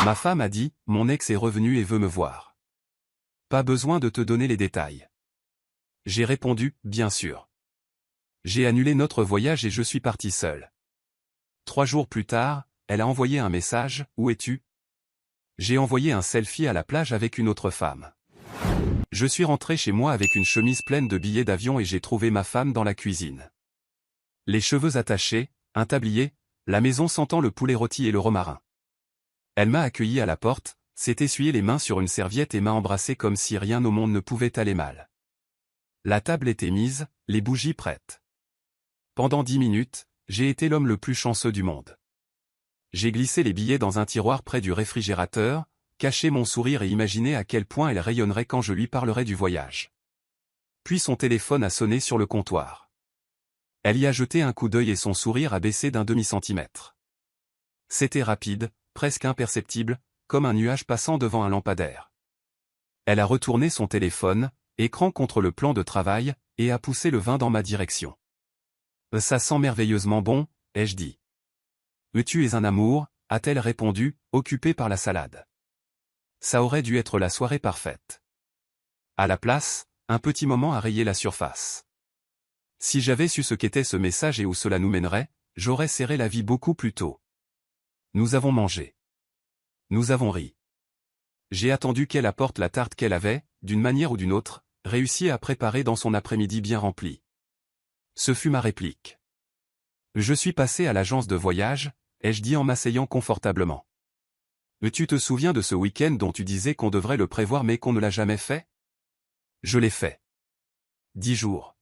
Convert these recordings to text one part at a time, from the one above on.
Ma femme a dit, mon ex est revenu et veut me voir. Pas besoin de te donner les détails. J'ai répondu, bien sûr. J'ai annulé notre voyage et je suis parti seul. 3 jours plus tard, elle a envoyé un message, où es-tu? J'ai envoyé un selfie à la plage avec une autre femme. Je suis rentré chez moi avec une chemise pleine de billets d'avion et j'ai trouvé ma femme dans la cuisine. Les cheveux attachés, un tablier, la maison sentant le poulet rôti et le romarin. Elle m'a accueilli à la porte, s'est essuyé les mains sur une serviette et m'a embrassé comme si rien au monde ne pouvait aller mal. La table était mise, les bougies prêtes. Pendant 10 minutes, j'ai été l'homme le plus chanceux du monde. J'ai glissé les billets dans un tiroir près du réfrigérateur, caché mon sourire et imaginé à quel point elle rayonnerait quand je lui parlerais du voyage. Puis son téléphone a sonné sur le comptoir. Elle y a jeté un coup d'œil et son sourire a baissé d'un demi-centimètre. C'était rapide, presque imperceptible, comme un nuage passant devant un lampadaire. Elle a retourné son téléphone, écran contre le plan de travail, et a poussé le vin dans ma direction. « Ça sent merveilleusement bon », ai-je dit. « Tu es un amour », a-t-elle répondu, occupée par la salade. Ça aurait dû être la soirée parfaite. À la place, un petit moment a rayé la surface. Si j'avais su ce qu'était ce message et où cela nous mènerait, j'aurais serré la vie beaucoup plus tôt. Nous avons mangé. Nous avons ri. J'ai attendu qu'elle apporte la tarte qu'elle avait, d'une manière ou d'une autre, réussi à préparer dans son après-midi bien rempli. Ce fut ma réplique. Je suis passé à l'agence de voyage, ai-je dit en m'asseyant confortablement. Tu te souviens de ce week-end dont tu disais qu'on devrait le prévoir mais qu'on ne l'a jamais fait? Je l'ai fait. 10 jours.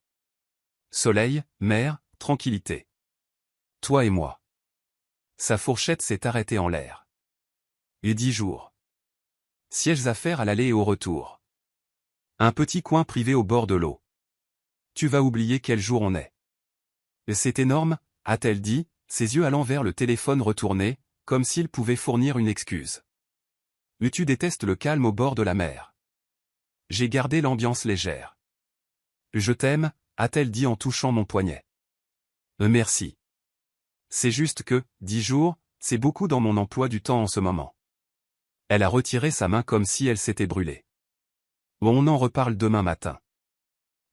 Soleil, mer, tranquillité. Toi et moi. Sa fourchette s'est arrêtée en l'air. Et 10 jours. Sièges à faire à l'aller et au retour. Un petit coin privé au bord de l'eau. Tu vas oublier quel jour on est. C'est énorme, a-t-elle dit, ses yeux allant vers le téléphone retourné, comme s'il pouvait fournir une excuse. Tu détestes le calme au bord de la mer. J'ai gardé l'ambiance légère. Je t'aime, a-t-elle dit en touchant mon poignet. Merci. C'est juste que, 10 jours, c'est beaucoup dans mon emploi du temps en ce moment. Elle a retiré sa main comme si elle s'était brûlée. On en reparle demain matin.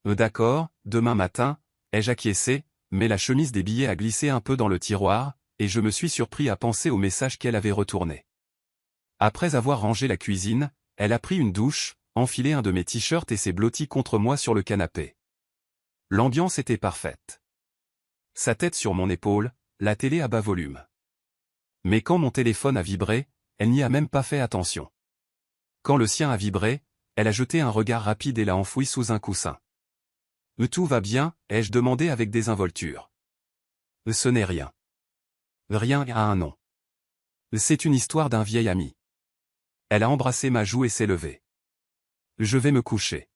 D'accord, demain matin, ai-je acquiescé, mais la chemise des billets a glissé un peu dans le tiroir, et je me suis surpris à penser au message qu'elle avait retourné. Après avoir rangé la cuisine, elle a pris une douche, enfilé un de mes t-shirts et s'est blottie contre moi sur le canapé. L'ambiance était parfaite. Sa tête sur mon épaule, la télé à bas volume. Mais quand mon téléphone a vibré, elle n'y a même pas fait attention. Quand le sien a vibré, elle a jeté un regard rapide et l'a enfoui sous un coussin. Tout va bien, ai-je demandé avec désinvolture. Ce n'est rien. Rien a un nom. C'est une histoire d'un vieil ami. Elle a embrassé ma joue et s'est levée. Je vais me coucher.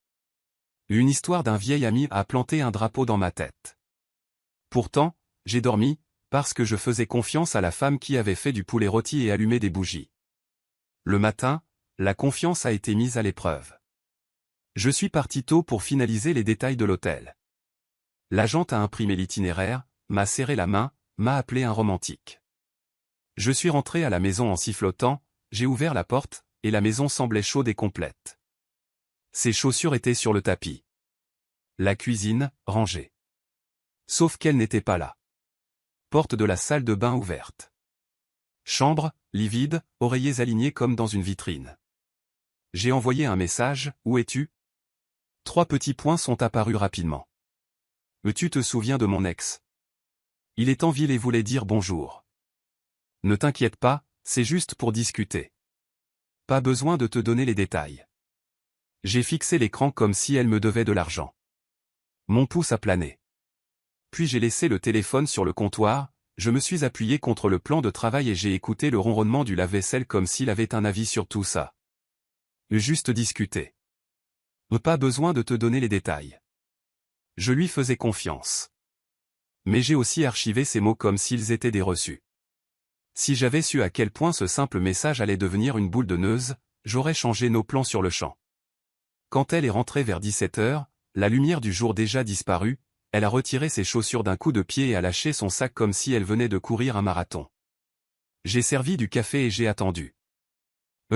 Une histoire d'un vieil ami a planté un drapeau dans ma tête. Pourtant, j'ai dormi, parce que je faisais confiance à la femme qui avait fait du poulet rôti et allumé des bougies. Le matin, la confiance a été mise à l'épreuve. Je suis parti tôt pour finaliser les détails de l'hôtel. L'agente a imprimé l'itinéraire, m'a serré la main, m'a appelé un romantique. Je suis rentré à la maison en sifflotant, j'ai ouvert la porte, et la maison semblait chaude et complète. Ses chaussures étaient sur le tapis. La cuisine, rangée. Sauf qu'elle n'était pas là. Porte de la salle de bain ouverte. Chambre, lit vide, oreillers alignés comme dans une vitrine. J'ai envoyé un message, où es-tu? 3 petits points sont apparus rapidement. Tu te souviens de mon ex? Il est en ville et voulait dire bonjour. Ne t'inquiète pas, c'est juste pour discuter. Pas besoin de te donner les détails. J'ai fixé l'écran comme si elle me devait de l'argent. Mon pouce a plané. Puis j'ai laissé le téléphone sur le comptoir, je me suis appuyé contre le plan de travail et j'ai écouté le ronronnement du lave-vaisselle comme s'il avait un avis sur tout ça. Juste discuter. Pas besoin de te donner les détails. Je lui faisais confiance. Mais j'ai aussi archivé ces mots comme s'ils étaient des reçus. Si j'avais su à quel point ce simple message allait devenir une boule de neige, j'aurais changé nos plans sur le champ. Quand elle est rentrée vers 17 h, la lumière du jour déjà disparue, elle a retiré ses chaussures d'un coup de pied et a lâché son sac comme si elle venait de courir un marathon. J'ai servi du café et j'ai attendu.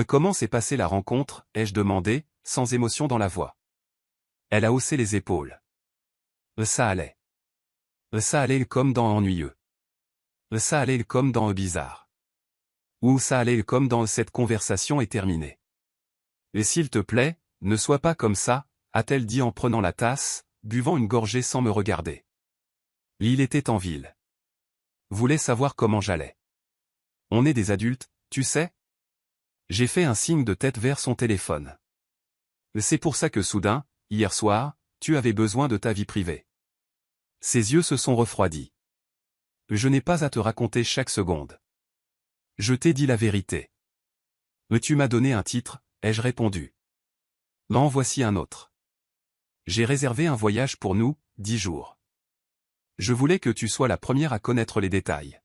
Comment s'est passée la rencontre, ai-je demandé, sans émotion dans la voix. Elle a haussé les épaules. Ça allait. Ça allait comme dans ennuyeux. Ça allait comme dans bizarre. Ou ça allait comme dans cette conversation est terminée. Et s'il te plaît, ne sois pas comme ça, a-t-elle dit en prenant la tasse, buvant une gorgée sans me regarder. Il était en ville. Voulait savoir comment j'allais. On est des adultes, tu sais? J'ai fait un signe de tête vers son téléphone. C'est pour ça que soudain, hier soir, tu avais besoin de ta vie privée. Ses yeux se sont refroidis. Je n'ai pas à te raconter chaque seconde. Je t'ai dit la vérité. Tu m'as donné un titre, ai-je répondu. En voici un autre. J'ai réservé un voyage pour nous, 10 jours. Je voulais que tu sois la première à connaître les détails.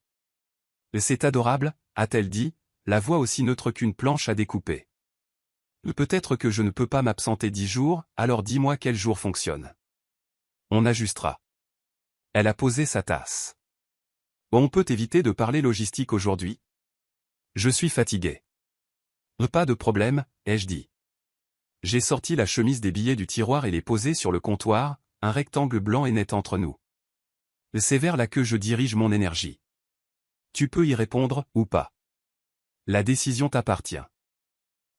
C'est adorable, a-t-elle dit, la voix aussi neutre qu'une planche à découper. Peut-être que je ne peux pas m'absenter 10 jours, alors dis-moi quel jour fonctionne. On ajustera. Elle a posé sa tasse. On peut éviter de parler logistique aujourd'hui? Je suis fatigué. Pas de problème, ai-je dit. J'ai sorti la chemise des billets du tiroir et l'ai posée sur le comptoir, un rectangle blanc et net entre nous. C'est vers là que je dirige mon énergie. Tu peux y répondre, ou pas. La décision t'appartient.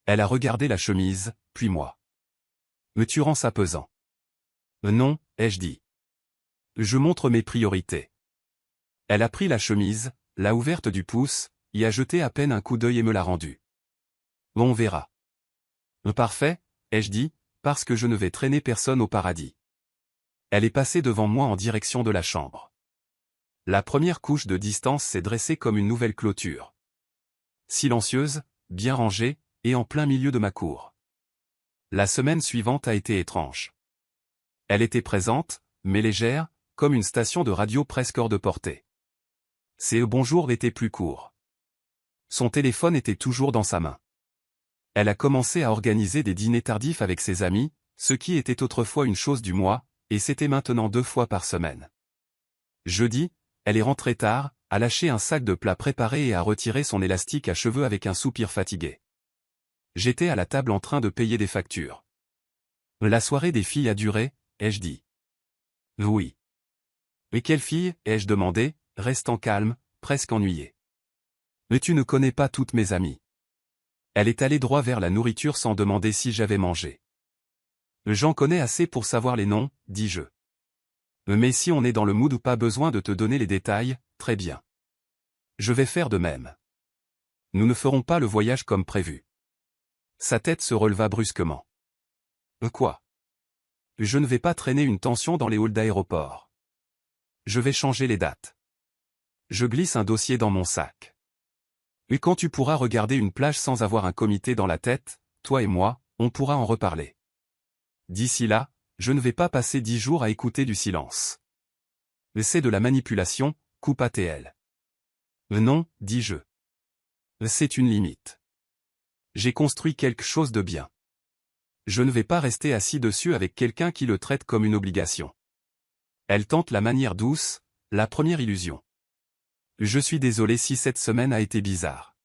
Elle a regardé la chemise, puis moi. Me tu rends ça pesant. Non, ai-je dit. Je montre mes priorités. Elle a pris la chemise, l'a ouverte du pouce, y a jeté à peine un coup d'œil et me l'a rendue. On verra. Parfait, ai-je dit, parce que je ne vais traîner personne au paradis. Elle est passée devant moi en direction de la chambre. La première couche de distance s'est dressée comme une nouvelle clôture. Silencieuse, bien rangée, et en plein milieu de ma cour. La semaine suivante a été étrange. Elle était présente, mais légère, comme une station de radio presque hors de portée. Ses bonjours étaient plus courts. Son téléphone était toujours dans sa main. Elle a commencé à organiser des dîners tardifs avec ses amis, ce qui était autrefois une chose du mois, et c'était maintenant 2 fois par semaine. Jeudi, elle est rentrée tard, a lâché un sac de plats préparés et a retiré son élastique à cheveux avec un soupir fatigué. J'étais à la table en train de payer des factures. La soirée des filles a duré, ai-je dit. Oui. Et quelle fille, ai-je demandé, restant calme, presque ennuyé. Mais tu ne connais pas toutes mes amies. Elle est allée droit vers la nourriture sans demander si j'avais mangé. J'en connais assez pour savoir les noms, dis-je. Mais si on est dans le mood ou pas besoin de te donner les détails, très bien. Je vais faire de même. Nous ne ferons pas le voyage comme prévu. Sa tête se releva brusquement. Quoi? Je ne vais pas traîner une tension dans les halls d'aéroport. Je vais changer les dates. Je glisse un dossier dans mon sac. Et quand tu pourras regarder une plage sans avoir un comité dans la tête, toi et moi, on pourra en reparler. D'ici là, je ne vais pas passer 10 jours à écouter du silence. C'est de la manipulation, coupe ATL. Non, dis-je. C'est une limite. J'ai construit quelque chose de bien. Je ne vais pas rester assis dessus avec quelqu'un qui le traite comme une obligation. Elle tente la manière douce, la première illusion. Je suis désolé si cette semaine a été bizarre.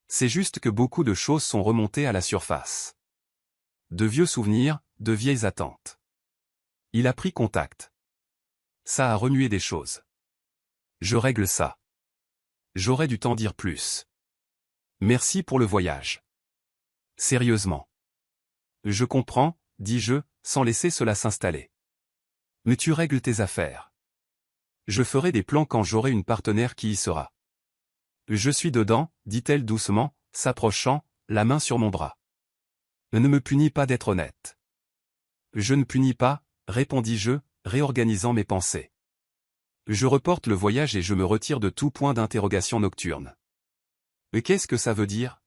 C'est juste que beaucoup de choses sont remontées à la surface. De vieux souvenirs, de vieilles attentes. Il a pris contact. Ça a remué des choses. Je règle ça. J'aurais dû t'en dire plus. Merci pour le voyage. Sérieusement. Je comprends, dis-je, sans laisser cela s'installer. Mais tu règles tes affaires. Je ferai des plans quand j'aurai une partenaire qui y sera. Je suis dedans, dit-elle doucement, s'approchant, la main sur mon bras. Ne me punis pas d'être honnête. Je ne punis pas, répondis-je, réorganisant mes pensées. Je reporte le voyage et je me retire de tout point d'interrogation nocturne. Mais qu'est-ce que ça veut dire?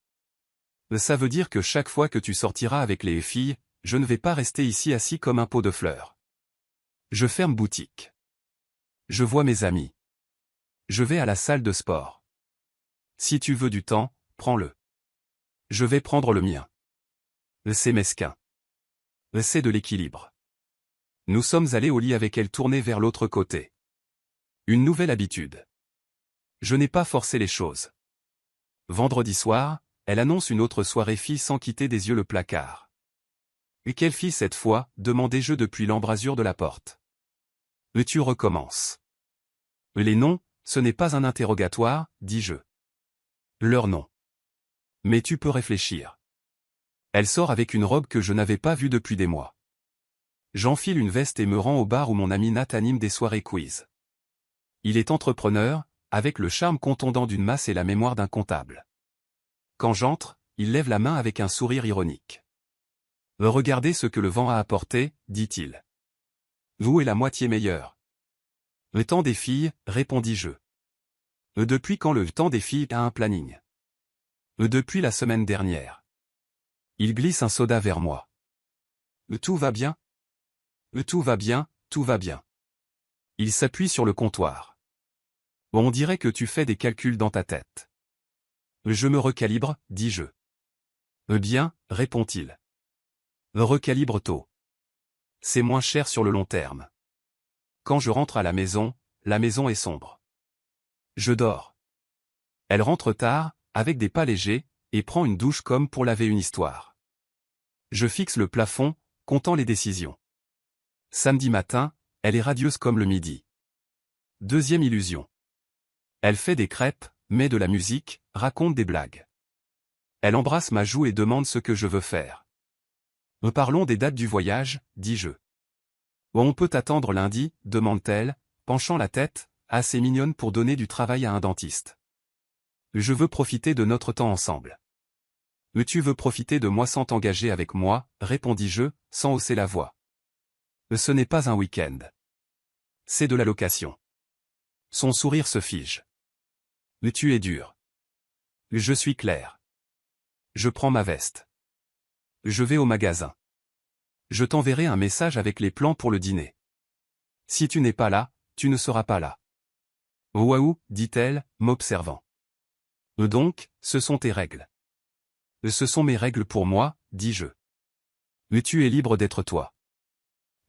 Ça veut dire que chaque fois que tu sortiras avec les filles, je ne vais pas rester ici assis comme un pot de fleurs. Je ferme boutique. Je vois mes amis. Je vais à la salle de sport. Si tu veux du temps, prends-le. Je vais prendre le mien. C'est mesquin. C'est de l'équilibre. Nous sommes allés au lit avec elle tournée vers l'autre côté. Une nouvelle habitude. Je n'ai pas forcé les choses. Vendredi soir, elle annonce une autre soirée fille sans quitter des yeux le placard. Et quelle fille cette fois, demandai-je depuis l'embrasure de la porte. Tu recommences. Les noms, ce n'est pas un interrogatoire, dis-je. Leur nom. Mais tu peux réfléchir. Elle sort avec une robe que je n'avais pas vue depuis des mois. J'enfile une veste et me rends au bar où mon ami Nat anime des soirées quiz. Il est entrepreneur, avec le charme contondant d'une masse et la mémoire d'un comptable. Quand j'entre, il lève la main avec un sourire ironique. Regardez ce que le vent a apporté, dit-il. Vous est la moitié meilleure. Le temps des filles, répondis-je. Depuis quand le temps des filles a un planning? Depuis la semaine dernière. Il glisse un soda vers moi. Tout va bien? Tout va bien, tout va bien. Il s'appuie sur le comptoir. On dirait que tu fais des calculs dans ta tête. Je me recalibre, dis-je. Bien, répond-il. Recalibre tôt. C'est moins cher sur le long terme. Quand je rentre à la maison est sombre. Je dors. Elle rentre tard, avec des pas légers, et prend une douche comme pour laver une histoire. Je fixe le plafond, comptant les décisions. Samedi matin, elle est radieuse comme le midi. Deuxième illusion. Elle fait des crêpes, met de la musique, raconte des blagues. Elle embrasse ma joue et demande ce que je veux faire. Parlons des dates du voyage, dis-je. On peut attendre lundi, demande-t-elle, penchant la tête, assez mignonne pour donner du travail à un dentiste. Je veux profiter de notre temps ensemble. Tu veux profiter de moi sans t'engager avec moi, répondis-je, sans hausser la voix. Ce n'est pas un week-end. C'est de la location. Son sourire se fige. Tu es dur. Je suis clair. Je prends ma veste. Je vais au magasin. Je t'enverrai un message avec les plans pour le dîner. Si tu n'es pas là, tu ne seras pas là. Waouh, dit-elle, m'observant. Donc, ce sont tes règles. Ce sont mes règles pour moi, dis-je. Tu es libre d'être toi.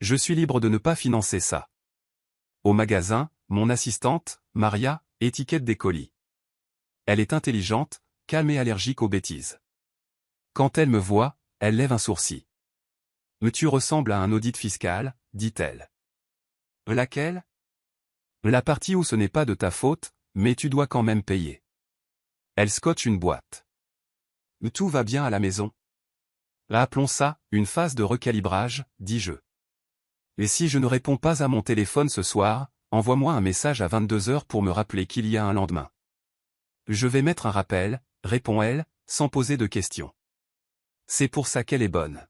Je suis libre de ne pas financer ça. Au magasin, mon assistante, Maria, étiquette des colis. Elle est intelligente, calme et allergique aux bêtises. Quand elle me voit, elle lève un sourcil. Tu ressembles à un audit fiscal, dit-elle. Laquelle? La partie où ce n'est pas de ta faute, mais tu dois quand même payer. Elle scotche une boîte. Tout va bien à la maison. Appelons ça, une phase de recalibrage, dis-je. Et si je ne réponds pas à mon téléphone ce soir, envoie-moi un message à 22 heures pour me rappeler qu'il y a un lendemain. Je vais mettre un rappel, répond-elle, sans poser de questions. C'est pour ça qu'elle est bonne.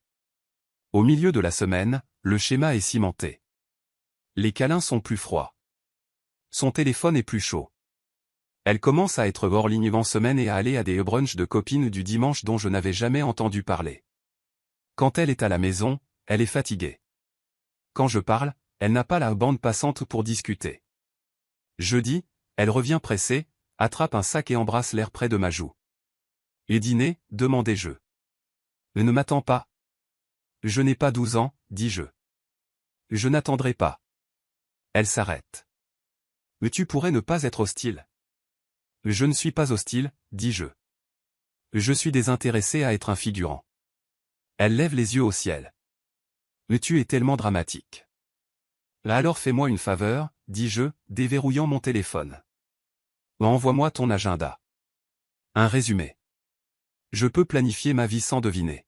Au milieu de la semaine, le schéma est cimenté. Les câlins sont plus froids. Son téléphone est plus chaud. Elle commence à être hors ligne en semaine et à aller à des brunchs de copines du dimanche dont je n'avais jamais entendu parler. Quand elle est à la maison, elle est fatiguée. Quand je parle, elle n'a pas la bande passante pour discuter. Jeudi, elle revient pressée, attrape un sac et embrasse l'air près de ma joue. Et dîner, demandai-je. Ne m'attends pas. Je n'ai pas 12 ans, dis-je. Je n'attendrai pas. Elle s'arrête. Tu pourrais ne pas être hostile. Je ne suis pas hostile, dis-je. Je suis désintéressé à être un figurant. Elle lève les yeux au ciel. Tu es tellement dramatique. Alors fais-moi une faveur, dis-je, déverrouillant mon téléphone. Envoie-moi ton agenda. Un résumé. Je peux planifier ma vie sans deviner.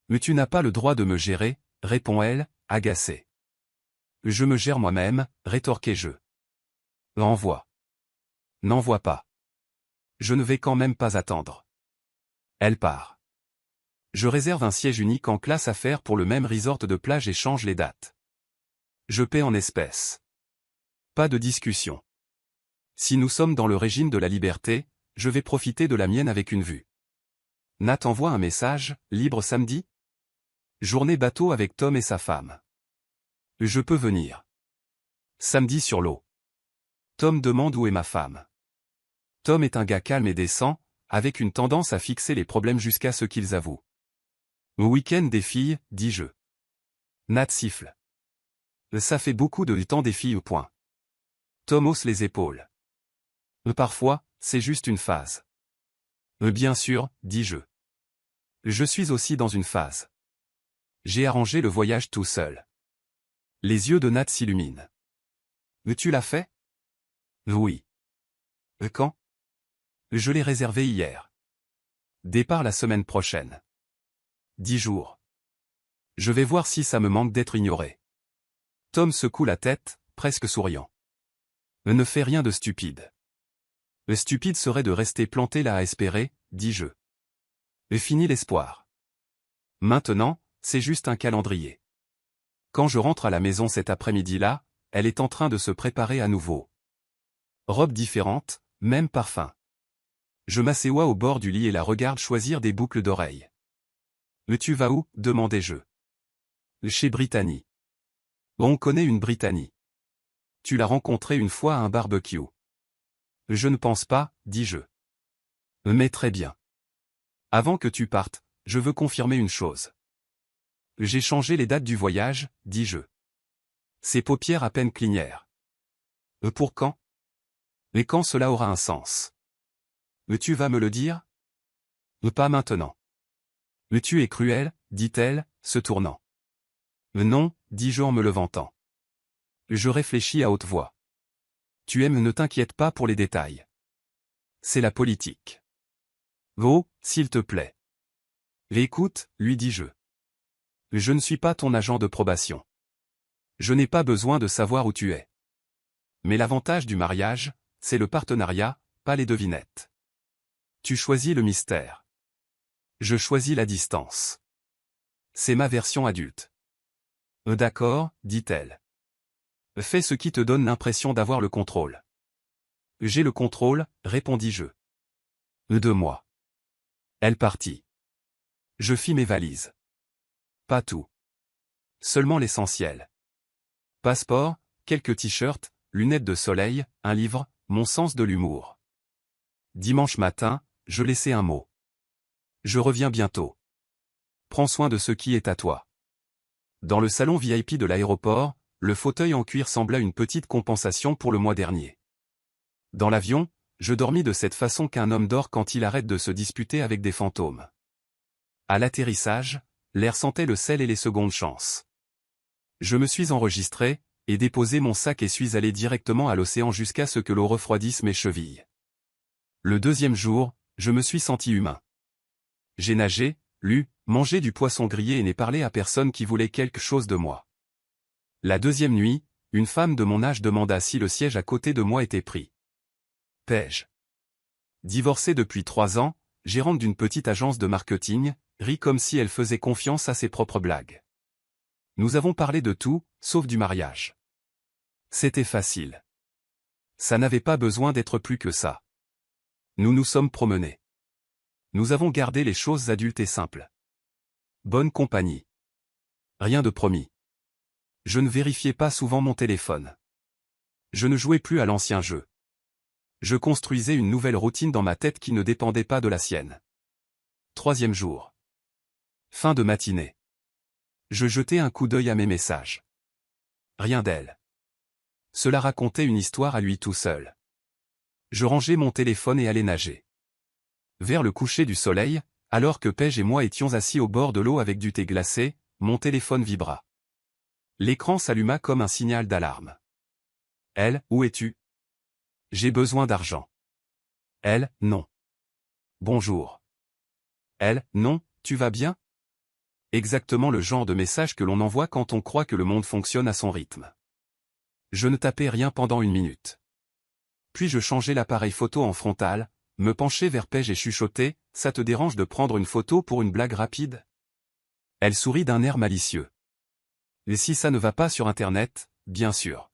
Mais tu n'as pas le droit de me gérer, répond-elle, agacée. Je me gère moi-même, rétorquai-je. Envoie. N'envoie pas. Je ne vais quand même pas attendre. Elle part. Je réserve un siège unique en classe affaires pour le même resort de plage et change les dates. Je paie en espèces. Pas de discussion. Si nous sommes dans le régime de la liberté, je vais profiter de la mienne avec une vue. Nat envoie un message, libre samedi? Journée bateau avec Tom et sa femme. Je peux venir. Samedi sur l'eau. Tom demande où est ma femme. Tom est un gars calme et décent, avec une tendance à fixer les problèmes jusqu'à ce qu'ils avouent. Au week-end des filles, dis-je. Nat siffle. Ça fait beaucoup de temps des filles au point. Tom hausse les épaules. Parfois, c'est juste une phase. Bien sûr, dis-je. Je suis aussi dans une phase. J'ai arrangé le voyage tout seul. Les yeux de Nat s'illuminent. Tu l'as fait? Oui. Quand? Je l'ai réservé hier. Départ la semaine prochaine. 10 jours. Je vais voir si ça me manque d'être ignoré. Tom secoue la tête, presque souriant. Ne fais rien de stupide. Le stupide serait de rester planté là à espérer, dis-je. Fini l'espoir. Maintenant, c'est juste un calendrier. Quand je rentre à la maison cet après-midi-là, elle est en train de se préparer à nouveau. Robe différente, même parfum. Je m'asseois au bord du lit et la regarde choisir des boucles d'oreilles. Tu vas où? Demandai-je. Chez Brittany. On connaît une Brittany. Tu l'as rencontrée une fois à un barbecue. Je ne pense pas, dis-je. Mais très bien. Avant que tu partes, je veux confirmer une chose. J'ai changé les dates du voyage, dis-je. Ses paupières à peine clignèrent. Pour quand? Et quand cela aura un sens? Tu vas me le dire? Pas maintenant. Tu es cruel, dit-elle, se tournant. Non, dis-je en me levantant. Je réfléchis à haute voix. Tu aimes, ne t'inquiète pas pour les détails. C'est la politique. Oh, s'il te plaît. Écoute, lui dis-je. Je ne suis pas ton agent de probation. Je n'ai pas besoin de savoir où tu es. Mais l'avantage du mariage, c'est le partenariat, pas les devinettes. Tu choisis le mystère. Je choisis la distance. C'est ma version adulte. D'accord, dit-elle. Fais ce qui te donne l'impression d'avoir le contrôle. J'ai le contrôle, répondis-je. De moi. Elle partit. Je fis mes valises. Pas tout. Seulement l'essentiel. Passeport, quelques t-shirts, lunettes de soleil, un livre, mon sens de l'humour. Dimanche matin, je laissai un mot. Je reviens bientôt. Prends soin de ce qui est à toi. Dans le salon VIP de l'aéroport, le fauteuil en cuir sembla une petite compensation pour le mois dernier. Dans l'avion, je dormis de cette façon qu'un homme dort quand il arrête de se disputer avec des fantômes. À l'atterrissage, l'air sentait le sel et les secondes chances. Je me suis enregistré, et déposé mon sac et suis allé directement à l'océan jusqu'à ce que l'eau refroidisse mes chevilles. Le deuxième jour, je me suis senti humain. J'ai nagé, lu, mangé du poisson grillé et n'ai parlé à personne qui voulait quelque chose de moi. La deuxième nuit, une femme de mon âge demanda si le siège à côté de moi était pris. Paige. Divorcée depuis 3 ans, gérante d'une petite agence de marketing, rit comme si elle faisait confiance à ses propres blagues. Nous avons parlé de tout, sauf du mariage. C'était facile. Ça n'avait pas besoin d'être plus que ça. Nous nous sommes promenés. Nous avons gardé les choses adultes et simples. Bonne compagnie. Rien de promis. Je ne vérifiais pas souvent mon téléphone. Je ne jouais plus à l'ancien jeu. Je construisais une nouvelle routine dans ma tête qui ne dépendait pas de la sienne. 3e jour. Fin de matinée. Je jetai un coup d'œil à mes messages. Rien d'elle. Cela racontait une histoire à lui tout seul. Je rangeai mon téléphone et allai nager. Vers le coucher du soleil, alors que Paige et moi étions assis au bord de l'eau avec du thé glacé, mon téléphone vibra. L'écran s'alluma comme un signal d'alarme. Elle, où es-tu? J'ai besoin d'argent. Elle, non. Bonjour. Elle, non, tu vas bien? Exactement le genre de message que l'on envoie quand on croit que le monde fonctionne à son rythme. Je ne tapais rien pendant 1 minute. Puis je changeai l'appareil photo en frontal, me penchai vers Paige et chuchotai, ça te dérange de prendre une photo pour une blague rapide? Elle sourit d'un air malicieux. Et si ça ne va pas sur Internet, bien sûr.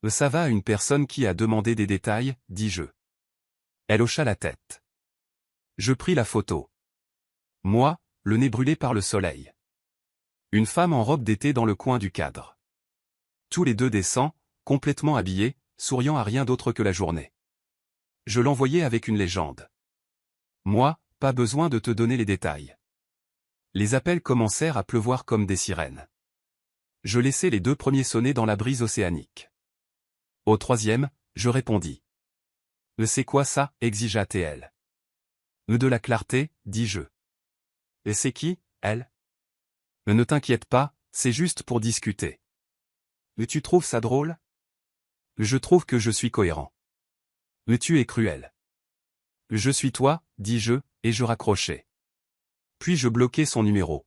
Ça va à une personne qui a demandé des détails, dis-je. Elle hocha la tête. Je pris la photo. Moi, le nez brûlé par le soleil. Une femme en robe d'été dans le coin du cadre. Tous les deux décents, complètement habillés, souriant à rien d'autre que la journée. Je l'envoyais avec une légende. Moi, pas besoin de te donner les détails. Les appels commencèrent à pleuvoir comme des sirènes. Je laissai les 2 premiers sonner dans la brise océanique. Au 3e, je répondis. C'est quoi ça? Exigea-t-elle. De la clarté, dis-je. Et c'est qui, elle? Ne t'inquiète pas, c'est juste pour discuter. Tu trouves ça drôle? Je trouve que je suis cohérent. Tu es cruel. Je suis toi, dis-je, et je raccrochai. Puis je bloquai son numéro.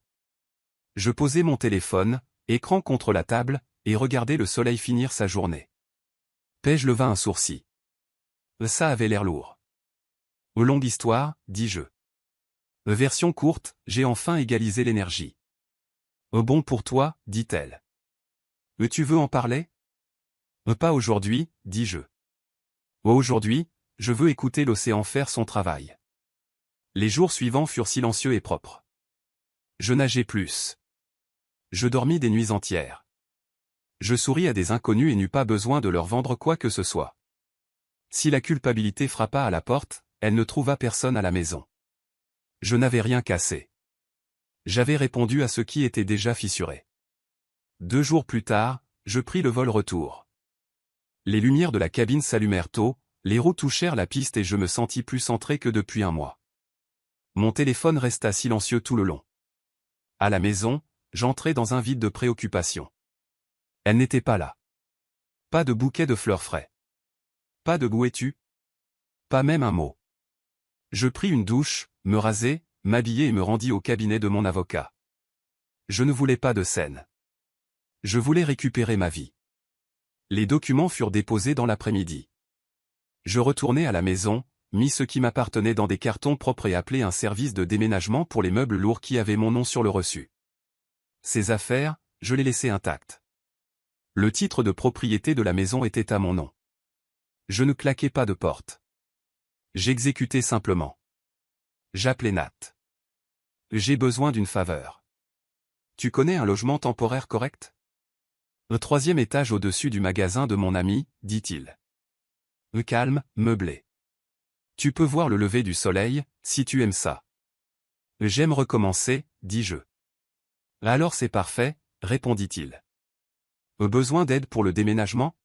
Je posai mon téléphone, écran contre la table, et regardai le soleil finir sa journée. Paige leva un sourcil. Ça avait l'air lourd. Longue histoire, dis-je. Version courte, j'ai enfin égalisé l'énergie. Bon pour toi, dit-elle. Tu veux en parler? Pas aujourd'hui, dis-je. Aujourd'hui, je veux écouter l'océan faire son travail. Les jours suivants furent silencieux et propres. Je nageai plus. Je dormis des nuits entières. Je souris à des inconnus et n'eus pas besoin de leur vendre quoi que ce soit. Si la culpabilité frappa à la porte, elle ne trouva personne à la maison. Je n'avais rien cassé. J'avais répondu à ce qui était déjà fissuré. 2 jours plus tard, je pris le vol retour. Les lumières de la cabine s'allumèrent tôt, les roues touchèrent la piste et je me sentis plus centré que depuis un mois. Mon téléphone resta silencieux tout le long. À la maison, j'entrai dans un vide de préoccupation. Elle n'était pas là. Pas de bouquet de fleurs frais. Pas de où es-tu? Pas même un mot. Je pris une douche, me rasai, m'habillai et me rendis au cabinet de mon avocat. Je ne voulais pas de scène. Je voulais récupérer ma vie. Les documents furent déposés dans l'après-midi. Je retournai à la maison, mis ce qui m'appartenait dans des cartons propres et appelai un service de déménagement pour les meubles lourds qui avaient mon nom sur le reçu. Ces affaires, je les laissai intactes. Le titre de propriété de la maison était à mon nom. Je ne claquai pas de porte. J'exécutais simplement. J'appelai Nat. J'ai besoin d'une faveur. Tu connais un logement temporaire correct? Au 3e étage au-dessus du magasin de mon ami, dit-il. Calme, meublé. Tu peux voir le lever du soleil, si tu aimes ça. J'aime recommencer, dis-je. Alors c'est parfait, répondit-il. Besoin d'aide pour le déménagement?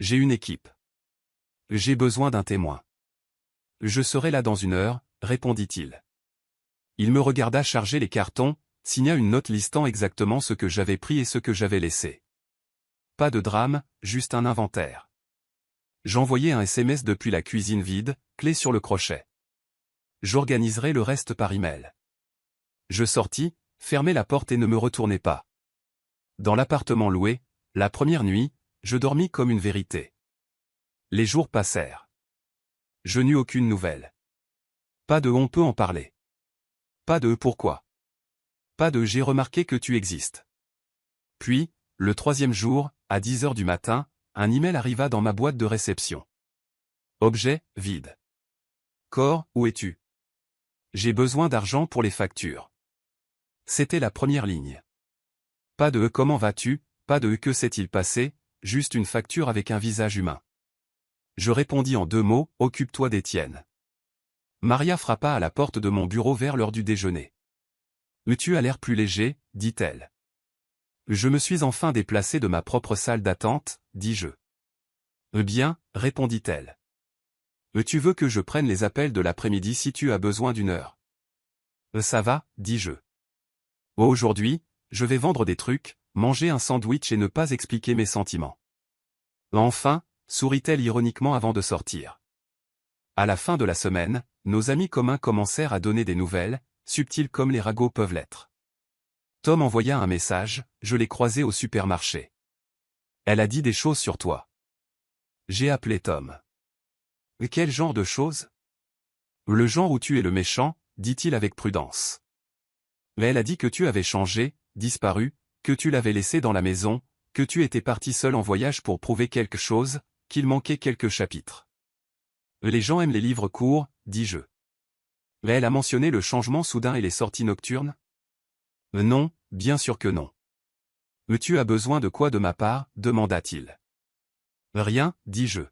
J'ai une équipe. J'ai besoin d'un témoin. Je serai là dans 1 heure, répondit-il. Il me regarda charger les cartons, signa une note listant exactement ce que j'avais pris et ce que j'avais laissé. Pas de drame, juste un inventaire. J'envoyai un SMS depuis la cuisine vide, clé sur le crochet. J'organiserai le reste par email. Je sortis, fermai la porte et ne me retournai pas. Dans l'appartement loué, la première nuit, je dormis comme une vérité. Les jours passèrent. Je n'eus aucune nouvelle. Pas de on peut en parler. Pas de pourquoi. Pas de j'ai remarqué que tu existes. Puis, le 3e jour, à 10 heures du matin, un email arriva dans ma boîte de réception. Objet, vide. Corps, où es-tu? J'ai besoin d'argent pour les factures. C'était la première ligne. Pas de comment vas-tu, pas de que s'est-il passé, juste une facture avec un visage humain. Je répondis en 2 mots, occupe-toi d'Étienne. Maria frappa à la porte de mon bureau vers l'heure du déjeuner. Tu as l'air plus léger, dit-elle. Je me suis enfin déplacé de ma propre salle d'attente, dis-je. Bien, répondit-elle. Tu veux que je prenne les appels de l'après-midi si tu as besoin d'1 heure? Ça va, dis-je. Aujourd'hui, je vais vendre des trucs, manger un sandwich et ne pas expliquer mes sentiments. Enfin, sourit-elle ironiquement avant de sortir. À la fin de la semaine, nos amis communs commencèrent à donner des nouvelles, subtiles comme les ragots peuvent l'être. Tom envoya un message, je l'ai croisé au supermarché. Elle a dit des choses sur toi. J'ai appelé Tom. Quel genre de choses? Le genre où tu es le méchant, dit-il avec prudence. Mais elle a dit que tu avais changé, disparu, que tu l'avais laissé dans la maison, que tu étais parti seul en voyage pour prouver quelque chose, qu'il manquait quelques chapitres. Les gens aiment les livres courts, dis-je. Mais elle a mentionné le changement soudain et les sorties nocturnes? Non, bien sûr que non. Tu as besoin de quoi de ma part, demanda-t-il. Rien, dis-je.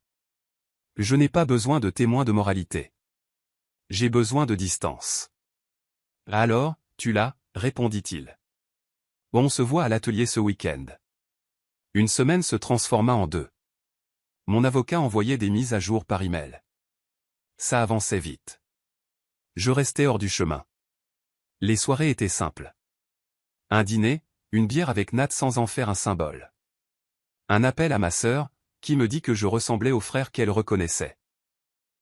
Je n'ai pas besoin de témoins de moralité. J'ai besoin de distance. Alors, tu l'as, répondit-il. On se voit à l'atelier ce week-end. Une semaine se transforma en 2. Mon avocat envoyait des mises à jour par email. Ça avançait vite. Je restais hors du chemin. Les soirées étaient simples. Un dîner, une bière avec Nat sans en faire un symbole. Un appel à ma sœur, qui me dit que je ressemblais au frère qu'elle reconnaissait.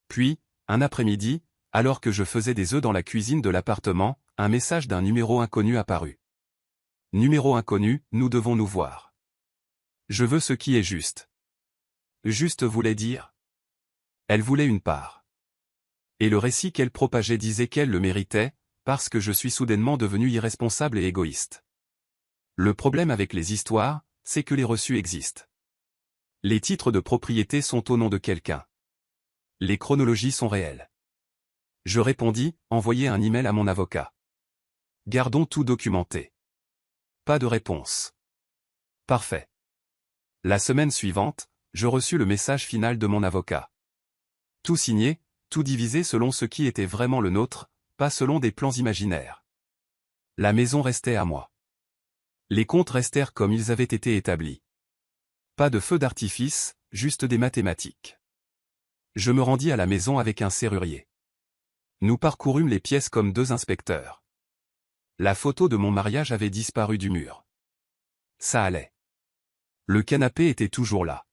Puis, un après-midi, alors que je faisais des œufs dans la cuisine de l'appartement, un message d'un numéro inconnu apparut. Numéro inconnu, nous devons nous voir. Je veux ce qui est juste. Juste voulait dire. Elle voulait une part. Et le récit qu'elle propageait disait qu'elle le méritait, parce que je suis soudainement devenu irresponsable et égoïste. Le problème avec les histoires, c'est que les reçus existent. Les titres de propriété sont au nom de quelqu'un. Les chronologies sont réelles. Je répondis, envoyez un email à mon avocat. Gardons tout documenté. Pas de réponse. Parfait. La semaine suivante, je reçus le message final de mon avocat. Tout signé, tout divisé selon ce qui était vraiment le nôtre, pas selon des plans imaginaires. La maison restait à moi. Les comptes restèrent comme ils avaient été établis. Pas de feu d'artifice, juste des mathématiques. Je me rendis à la maison avec un serrurier. Nous parcourûmes les pièces comme deux inspecteurs. La photo de mon mariage avait disparu du mur. Ça allait. Le canapé était toujours là.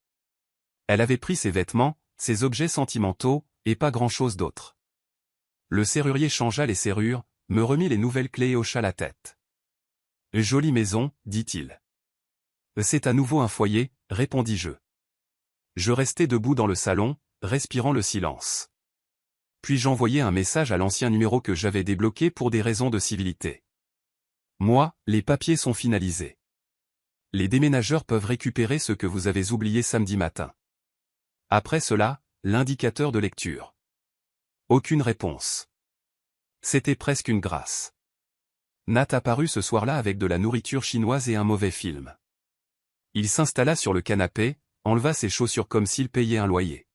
Elle avait pris ses vêtements, ses objets sentimentaux, et pas grand-chose d'autre. Le serrurier changea les serrures, me remit les nouvelles clés et hocha la tête. « Jolie maison, dit-il. »« C'est à nouveau un foyer, répondis-je. Je restai debout dans le salon, respirant le silence. Puis j'envoyai un message à l'ancien numéro que j'avais débloqué pour des raisons de civilité. Moi, les papiers sont finalisés. Les déménageurs peuvent récupérer ce que vous avez oublié samedi matin. Après cela, l'indicateur de lecture. Aucune réponse. C'était presque une grâce. Nat apparut ce soir-là avec de la nourriture chinoise et un mauvais film. Il s'installa sur le canapé, enleva ses chaussures comme s'il payait un loyer.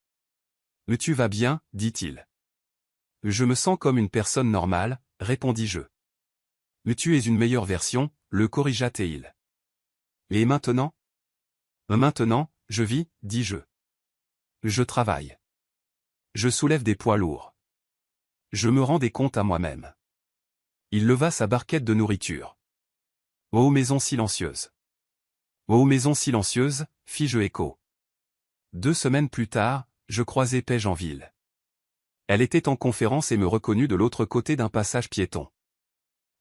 « Tu vas bien » dit-il. « Je me sens comme une personne normale » répondis-je. « Tu es une meilleure version » le corrigea Théil. « Et maintenant ?»« Maintenant, je vis » dis-je. « Je travaille. Je soulève des poids lourds. Je me rends des comptes à moi-même. » Il leva sa barquette de nourriture. « Ô maison silencieuse !»« Ô maison silencieuse » fis-je écho. 2 semaines plus tard, je croisai Paige en ville. Elle était en conférence et me reconnut de l'autre côté d'un passage piéton.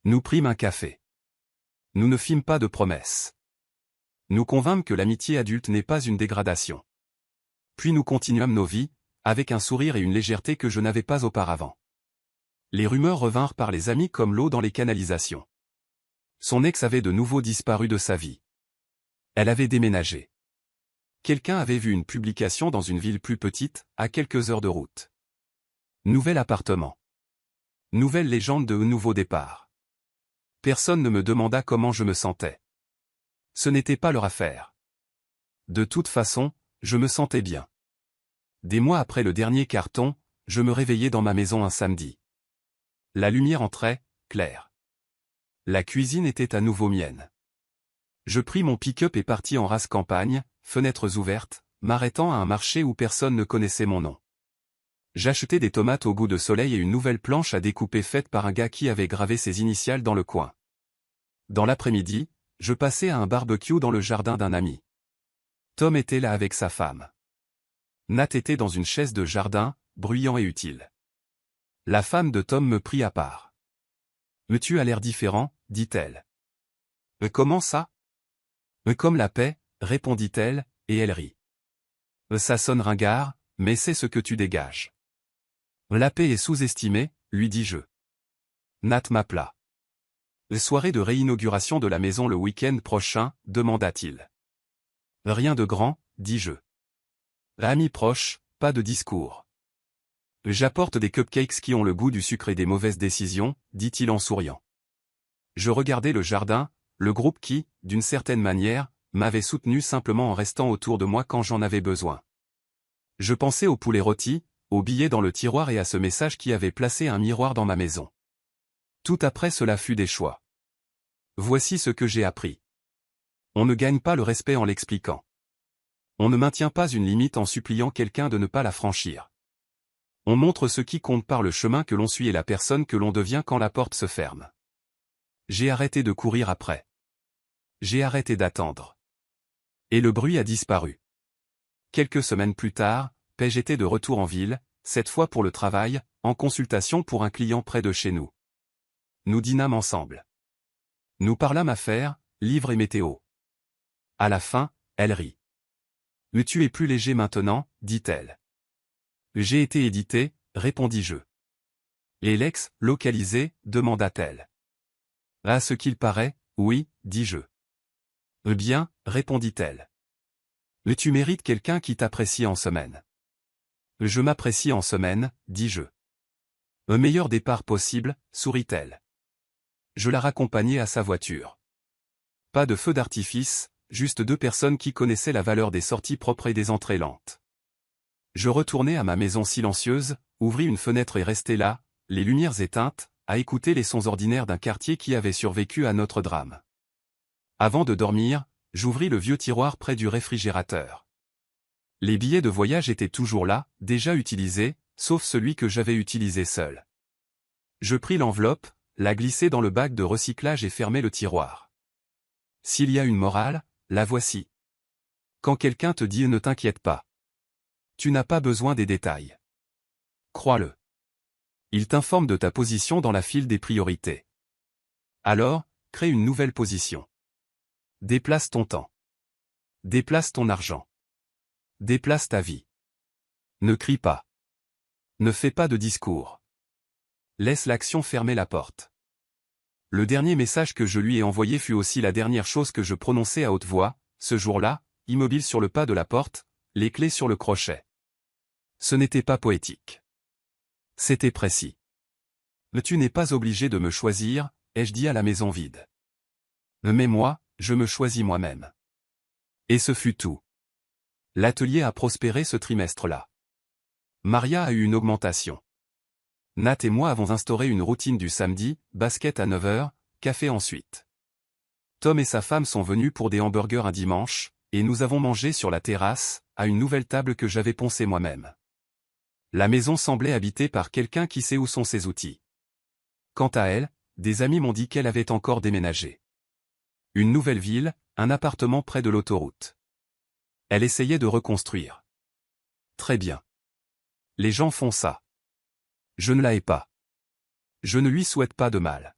Nous prîmes un café. Nous ne fîmes pas de promesses. Nous convînmes que l'amitié adulte n'est pas une dégradation. Puis nous continuâmes nos vies, avec un sourire et une légèreté que je n'avais pas auparavant. Les rumeurs revinrent par les amis comme l'eau dans les canalisations. Son ex avait de nouveau disparu de sa vie. Elle avait déménagé. Quelqu'un avait vu une publication dans une ville plus petite, à quelques heures de route. Nouvel appartement. Nouvelle légende de nouveau départ. Personne ne me demanda comment je me sentais. Ce n'était pas leur affaire. De toute façon, je me sentais bien. Des mois après le dernier carton, je me réveillais dans ma maison un samedi. La lumière entrait, claire. La cuisine était à nouveau mienne. Je pris mon pick-up et partis en race campagne, fenêtres ouvertes, m'arrêtant à un marché où personne ne connaissait mon nom. J'achetai des tomates au goût de soleil et une nouvelle planche à découper faite par un gars qui avait gravé ses initiales dans le coin. Dans l'après-midi, je passai à un barbecue dans le jardin d'un ami. Tom était là avec sa femme. Nat était dans une chaise de jardin, bruyant et utile. La femme de Tom me prit à part. « Tu as l'air différent » dit-elle. « Comment ça ?»« Comme la paix » répondit-elle, et elle rit. « Ça sonne ringard, mais c'est ce que tu dégages. »« La paix est sous-estimée » lui dis-je. Nat m'appela. « Soirée de réinauguration de la maison le week-end prochain » demanda-t-il. « Rien de grand » dis-je. « Amis proches, pas de discours. »« J'apporte des cupcakes qui ont le goût du sucre et des mauvaises décisions » dit-il en souriant. Je regardais le jardin, le groupe qui, d'une certaine manière, m'avait soutenu simplement en restant autour de moi quand j'en avais besoin. Je pensais au poulet rôti, aux billets dans le tiroir et à ce message qui avait placé un miroir dans ma maison. Tout après cela fut des choix. Voici ce que j'ai appris. On ne gagne pas le respect en l'expliquant. On ne maintient pas une limite en suppliant quelqu'un de ne pas la franchir. On montre ce qui compte par le chemin que l'on suit et la personne que l'on devient quand la porte se ferme. J'ai arrêté de courir après. J'ai arrêté d'attendre. Et le bruit a disparu. Quelques semaines plus tard, Paige était de retour en ville, cette fois pour le travail, en consultation pour un client près de chez nous. Nous dînâmes ensemble. Nous parlâmes affaires, livres et météo. À la fin, elle rit. « Tu es plus léger maintenant » dit-elle. « J'ai été édité » répondis-je. « Et l'ex, localisé » demanda-t-elle. « À ce qu'il paraît, oui » dis-je. « Bien » répondit-elle. « Tu mérites quelqu'un qui t'apprécie en semaine. »« Je m'apprécie en semaine » dis-je. « Un meilleur départ possible » sourit-elle. Je la raccompagnai à sa voiture. Pas de feu d'artifice, juste deux personnes qui connaissaient la valeur des sorties propres et des entrées lentes. Je retournai à ma maison silencieuse, ouvris une fenêtre et restai là, les lumières éteintes, à écouter les sons ordinaires d'un quartier qui avait survécu à notre drame. Avant de dormir, j'ouvris le vieux tiroir près du réfrigérateur. Les billets de voyage étaient toujours là, déjà utilisés, sauf celui que j'avais utilisé seul. Je pris l'enveloppe, la glissai dans le bac de recyclage et fermai le tiroir. S'il y a une morale, la voici. Quand quelqu'un te dit « ne t'inquiète pas », tu n'as pas besoin des détails. Crois-le. Il t'informe de ta position dans la file des priorités. Alors, crée une nouvelle position. Déplace ton temps. Déplace ton argent. Déplace ta vie. Ne crie pas. Ne fais pas de discours. Laisse l'action fermer la porte. Le dernier message que je lui ai envoyé fut aussi la dernière chose que je prononçai à haute voix, ce jour-là, immobile sur le pas de la porte, les clés sur le crochet. Ce n'était pas poétique. C'était précis. « Tu n'es pas obligé de me choisir » ai-je dit à la maison vide. Mais moi, je me choisis moi-même. Et ce fut tout. L'atelier a prospéré ce trimestre-là. Maria a eu une augmentation. Nat et moi avons instauré une routine du samedi, basket à 9 h, café ensuite. Tom et sa femme sont venus pour des hamburgers un dimanche, et nous avons mangé sur la terrasse, à une nouvelle table que j'avais poncée moi-même. La maison semblait habitée par quelqu'un qui sait où sont ses outils. Quant à elle, des amis m'ont dit qu'elle avait encore déménagé. Une nouvelle ville, un appartement près de l'autoroute. Elle essayait de reconstruire. Très bien. Les gens font ça. Je ne la hais pas. Je ne lui souhaite pas de mal.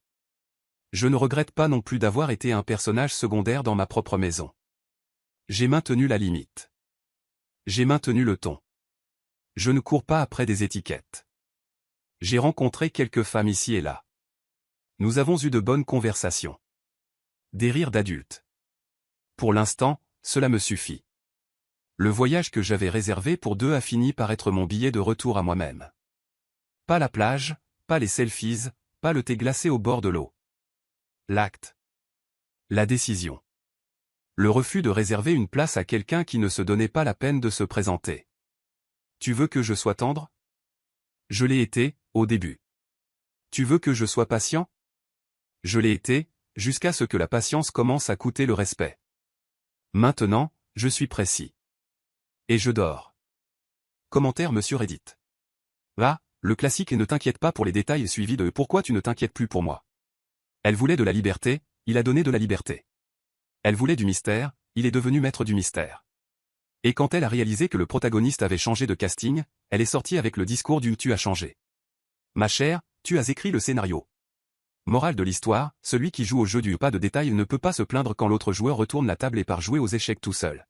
Je ne regrette pas non plus d'avoir été un personnage secondaire dans ma propre maison. J'ai maintenu la limite. J'ai maintenu le ton. Je ne cours pas après des étiquettes. J'ai rencontré quelques femmes ici et là. Nous avons eu de bonnes conversations. Des rires d'adultes. Pour l'instant, cela me suffit. Le voyage que j'avais réservé pour deux a fini par être mon billet de retour à moi-même. Pas la plage, pas les selfies, pas le thé glacé au bord de l'eau. L'acte. La décision. Le refus de réserver une place à quelqu'un qui ne se donnait pas la peine de se présenter. Tu veux que je sois tendre? Je l'ai été, au début. Tu veux que je sois patient? Je l'ai été, jusqu'à ce que la patience commence à coûter le respect. Maintenant, je suis précis. Et je dors. Commentaire Monsieur Reddit. Ah, le classique et ne t'inquiète pas pour les détails suivi de pourquoi tu ne t'inquiètes plus pour moi. Elle voulait de la liberté, il a donné de la liberté. Elle voulait du mystère, il est devenu maître du mystère. Et quand elle a réalisé que le protagoniste avait changé de casting, elle est sortie avec le discours du « tu as changé ». Ma chère, tu as écrit le scénario. Morale de l'histoire, celui qui joue au jeu du pas de détail ne peut pas se plaindre quand l'autre joueur retourne la table et part jouer aux échecs tout seul.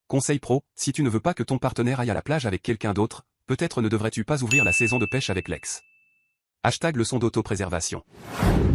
Conseil pro, si tu ne veux pas que ton partenaire aille à la plage avec quelqu'un d'autre, peut-être ne devrais-tu pas ouvrir la saison de pêche avec l'ex. #leçon d'autopréservation.